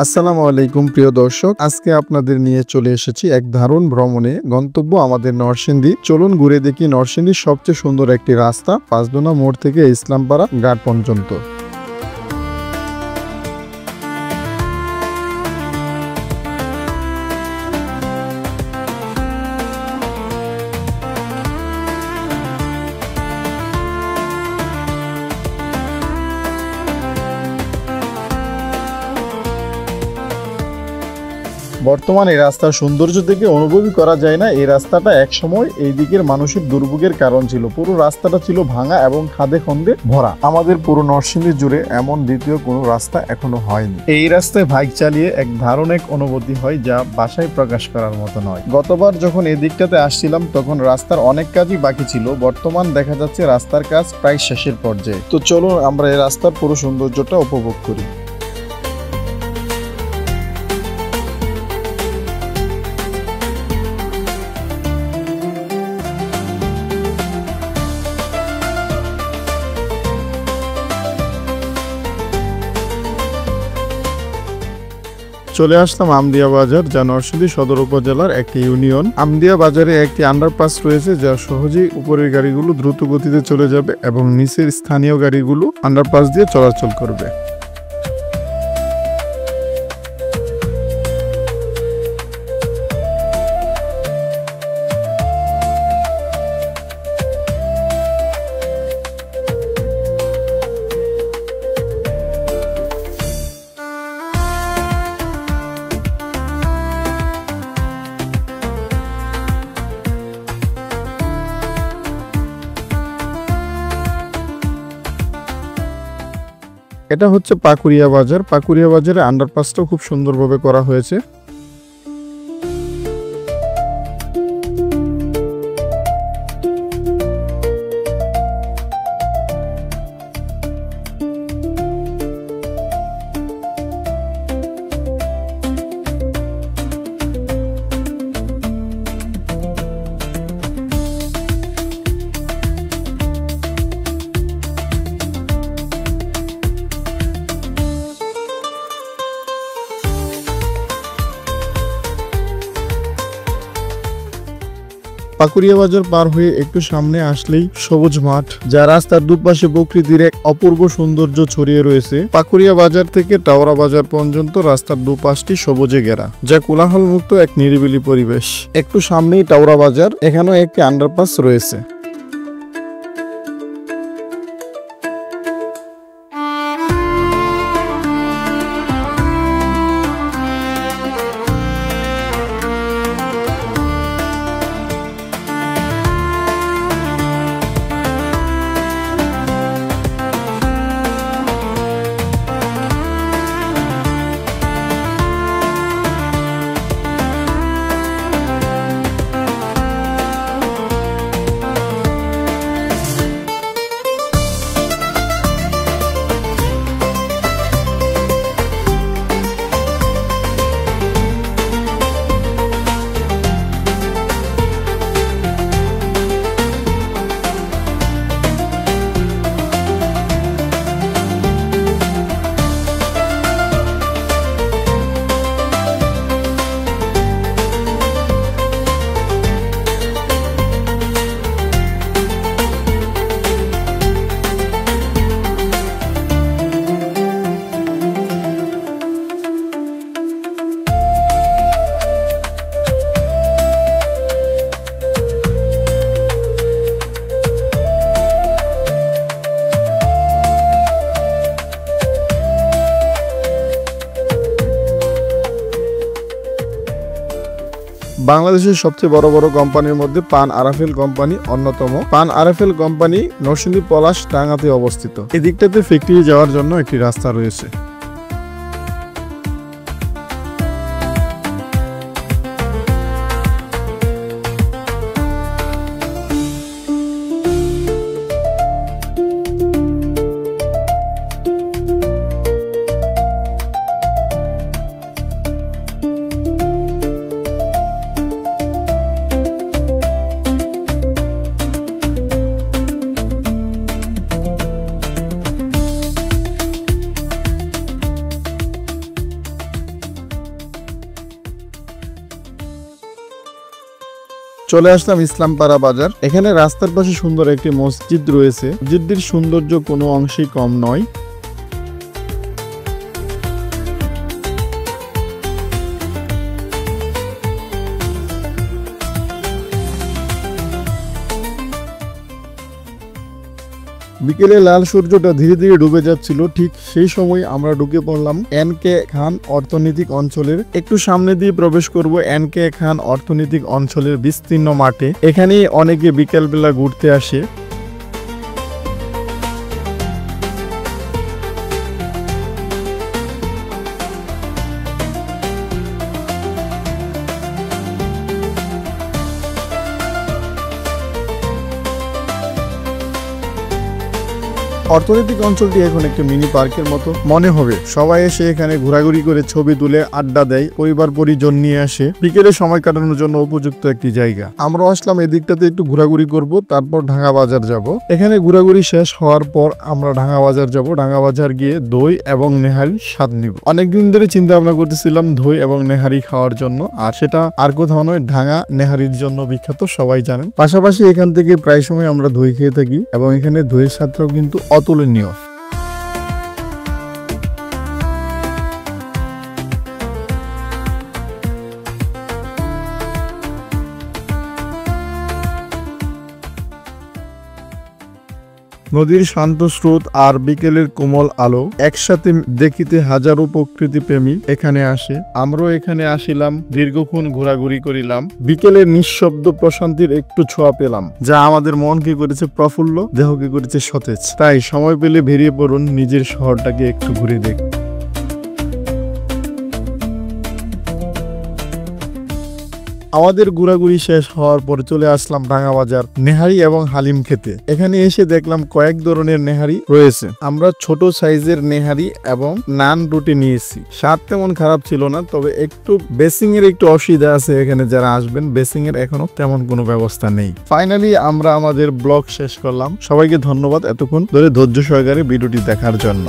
আসসালামু আলাইকুম প্রিয় দর্শক, আজকে আপনাদের নিয়ে চলে এসেছি এক দারুণ ভ্রমণে। গন্তব্য আমাদের নরসিংদী। চলুন ঘুরে দেখি নরসিংদীর সবচেয়ে সুন্দর একটি রাস্তা, পাঁচদোনা মোড় থেকে ইসলামপাড়া ঘাট পর্যন্ত। বর্তমানে এই রাস্তার সৌন্দর্য থেকে অনুভবই করা যায় না এই রাস্তাটা একসময় এই দিকের মানুষের দুর্ভোগের কারণ ছিল। পুরো রাস্তাটা ছিল ভাঙা এবং খাদে খন্দে ভরা। আমাদের পুরো নরসিংদী জুড়ে এমন দ্বিতীয় কোনো রাস্তা এখনো হয়নি। এই রাস্তায় বাইক চালিয়ে এক দারুণ এক অনুভূতি হয়, যা ভাষায় প্রকাশ করার মতো নয়। গতবার যখন এই দিকটাতে আসছিলাম তখন রাস্তার অনেক কাজই বাকি ছিল। বর্তমান দেখা যাচ্ছে রাস্তার কাজ প্রায় শেষের পর্যায়ে। তো চলুন আমরা এই রাস্তার পুরো সৌন্দর্যটা উপভোগ করি। চলে আসলাম আমদিয়া বাজার, যা নরসিংদী সদর উপজেলার একটি ইউনিয়ন। আমদিয়া বাজারে একটি আন্ডারপাস রয়েছে, যা সহজেই উপরের গাড়িগুলো দ্রুত গতিতে চলে যাবে এবং নিচের স্থানীয় গাড়িগুলো আন্ডারপাস দিয়ে চলাচল করবে। এটা হচ্ছে পাকুড়িয়া বাজার। পাকুড়িয়া বাজারে আন্ডারপাসটাও খুব সুন্দরভাবে করা হয়েছে। পাকুড়িয়া বাজার পার হয়ে একটু সামনে আসলেই সবুজ মাঠ, যা রাস্তার দুপাশে প্রকৃতির এক অপূর্ব সৌন্দর্য ছড়িয়ে রয়েছে। পাকুড়িয়া বাজার থেকে টাওরা বাজার পর্যন্ত রাস্তার দুপাশটি সবুজে ঘেরা, যা কোলাহল মুক্ত এক নিরিবিলি পরিবেশ। একটু সামনেই টাওরা বাজার, এখানেও একটি আন্ডারপাস রয়েছে। বাংলাদেশের সবচেয়ে বড় বড় কোম্পানির মধ্যে পান আরাফেল কোম্পানি অন্যতম। পান আরাফেল কোম্পানি নরসিংদী পলাশ টাঙ্গাতে অবস্থিত। এই দিকটাতে ফ্যাক্টরি যাওয়ার জন্য একটি রাস্তা রয়েছে। চলে আসলাম ইসলামপাড়া বাজার। এখানে রাস্তার পাশে সুন্দর একটি মসজিদ রয়েছে। মসজিদটির সৌন্দর্য কোনো অংশেই কম নয়। বিকেলে লাল সূর্যটা ধীরে ধীরে ডুবে যাচ্ছিল, ঠিক সেই সময় আমরা ঢুকে পড়লাম এনকে খান অর্থনৈতিক অঞ্চলের। একটু সামনে দিয়ে প্রবেশ করব এনকে খান অর্থনৈতিক অঞ্চলের বিস্তীর্ণ মাঠে। এখানে অনেকে বিকেলবেলা ঘুরতে আসে। অর্থনৈতিক অঞ্চলটি এখন একটি মিনি পার্কের মতো মনে হবে। সবাই এসে এখানে ঘোরাঘুরি করে ছবি তুলে আড্ডা দেয়, পরিবার পরিজন নিয়ে আসে। বিকেলে সময় কাটানোর জন্য উপযুক্ত একটি জায়গা। আমরা আসলাম এদিকটাতে একটু ঘোরাঘুরি করব, তারপর ঢাকা বাজার যাব। এখানে ঘোরাঘুরি শেষ হওয়ার পর আমরা ঢাকা বাজার যাব। ঢাকা বাজার গিয়ে দই এবং নেহারি স্বাদ নিব। অনেকদিন ধরে চিন্তা ভাবনা করতেছিলাম দই এবং নেহারি খাওয়ার জন্য, আর সেটা আর কোথাও নয়, ঢাকা নেহারির জন্য বিখ্যাত, সবাই জানেন। পাশাপাশি এখান থেকে প্রায় সময় আমরা দই খেয়ে থাকি এবং এখানে দইয়ের স্বাদটাও কিন্তু অতুলনীয়। নদীর শান্ত স্রোত আর বিকেলের কোমল আলো একসাথে দেখিতে হাজারো প্রকৃতি প্রেমী এখানে আসে। আমরাও এখানে আসিলাম, দীর্ঘক্ষণ ঘোরাঘুরি করিলাম। বিকেলের নিঃশব্দ প্রশান্তির একটু ছোঁয়া পেলাম, যা আমাদের মনকে করেছে প্রফুল্ল, দেহকে করেছে সতেজ। তাই সময় পেলে বেরিয়ে পড়ুন নিজের শহরটাকে একটু ঘুরে দেখ। আমাদের ঘোরাঘুরি শেষ হওয়ার পর চলে আসলাম ঢাকা বাজার নেহারি এবং হালিম খেতে। এখানে এসে দেখলাম কয়েক ধরনের নেহারি রয়েছে। আমরা ছোট সাইজের নেহারি এবং নান রুটি নিয়েছি। স্বাদ তেমন খারাপ ছিল না, তবে একটু বেসিং এর একটু অসুবিধা আছে। এখানে যারা আসবেন বেসিং এর এখনো তেমন কোনো ব্যবস্থা নেই। ফাইনালি আমরা আমাদের ব্লগ শেষ করলাম। সবাইকে ধন্যবাদ এতক্ষণ ধরে ধৈর্য সহকারে ভিডিওটি দেখার জন্য।